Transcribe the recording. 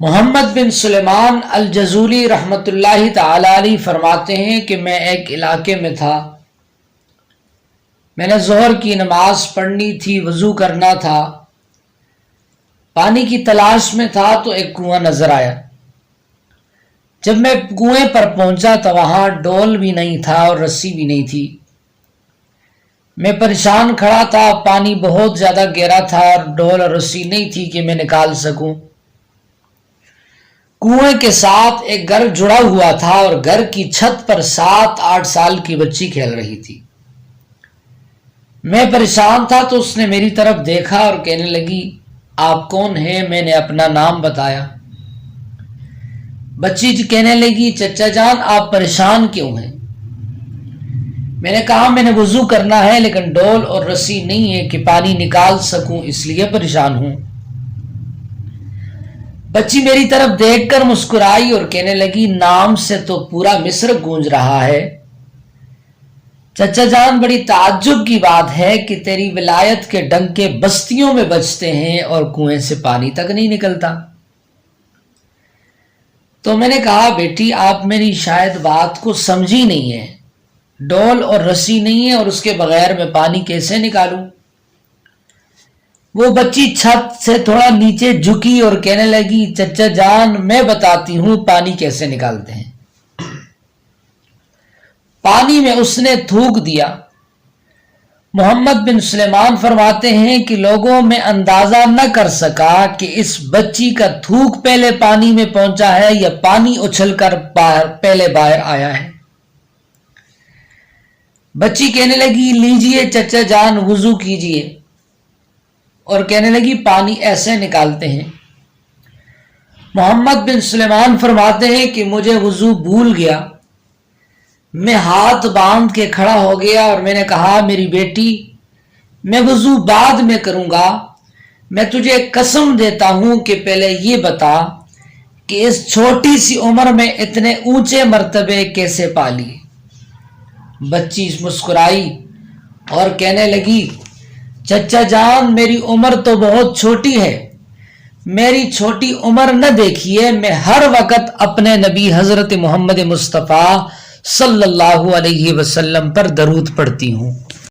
محمد بن سلیمان الجزولی رحمۃ اللہ تعالی علیہ فرماتے ہیں کہ میں ایک علاقے میں تھا، میں نے ظہر کی نماز پڑھنی تھی، وضو کرنا تھا، پانی کی تلاش میں تھا تو ایک کنواں نظر آیا۔ جب میں کنویں پر پہنچا تو وہاں ڈول بھی نہیں تھا اور رسی بھی نہیں تھی۔ میں پریشان کھڑا تھا، پانی بہت زیادہ گہرا تھا اور ڈول اور رسی نہیں تھی کہ میں نکال سکوں۔ کنویں کے ساتھ ایک گھر جڑا ہوا تھا اور گھر کی چھت پر 7-8 سال کی بچی کھیل رہی تھی۔ میں پریشان تھا تو اس نے میری طرف دیکھا اور کہنے لگی، آپ کون ہیں؟ میں نے اپنا نام بتایا۔ بچی کہنے لگی، چچا جان آپ پریشان کیوں ہیں؟ میں نے کہا میں نے وضو کرنا ہے لیکن ڈول اور رسی نہیں ہے کہ پانی نکال سکوں، اس لیے پریشان ہوں۔ بچی میری طرف دیکھ کر مسکرائی اور کہنے لگی، نام سے تو پورا مصر گونج رہا ہے۔ چچا جان بڑی تعجب کی بات ہے کہ تیری ولایت کے ڈنکے بستیوں میں بجتے ہیں اور کنویں سے پانی تک نہیں نکلتا۔ تو میں نے کہا، بیٹی آپ میری شاید بات کو سمجھی نہیں ہے، ڈول اور رسی نہیں ہے اور اس کے بغیر میں پانی کیسے نکالوں؟ وہ بچی چھت سے تھوڑا نیچے جھکی اور کہنے لگی، چچا جان میں بتاتی ہوں پانی کیسے نکالتے ہیں۔ پانی میں اس نے تھوک دیا۔ محمد بن سلیمان فرماتے ہیں کہ لوگوں میں اندازہ نہ کر سکا کہ اس بچی کا تھوک پہلے پانی میں پہنچا ہے یا پانی اچھل کر پہلے باہر آیا ہے۔ بچی کہنے لگی، لیجئے چچا جان وضو کیجئے، اور کہنے لگی پانی ایسے نکالتے ہیں۔ محمد بن سلیمان فرماتے ہیں کہ مجھے وضو بھول گیا، میں ہاتھ باندھ کے کھڑا ہو گیا اور میں نے کہا، میری بیٹی میں وضو بعد میں کروں گا، میں تجھے قسم دیتا ہوں کہ پہلے یہ بتا کہ اس چھوٹی سی عمر میں اتنے اونچے مرتبے کیسے پا لیے۔ بچی مسکرائی اور کہنے لگی، چچا جان میری عمر تو بہت چھوٹی ہے، میری چھوٹی عمر نہ دیکھیے، میں ہر وقت اپنے نبی حضرت محمد مصطفیٰ صلی اللہ علیہ وسلم پر درود پڑھتی ہوں۔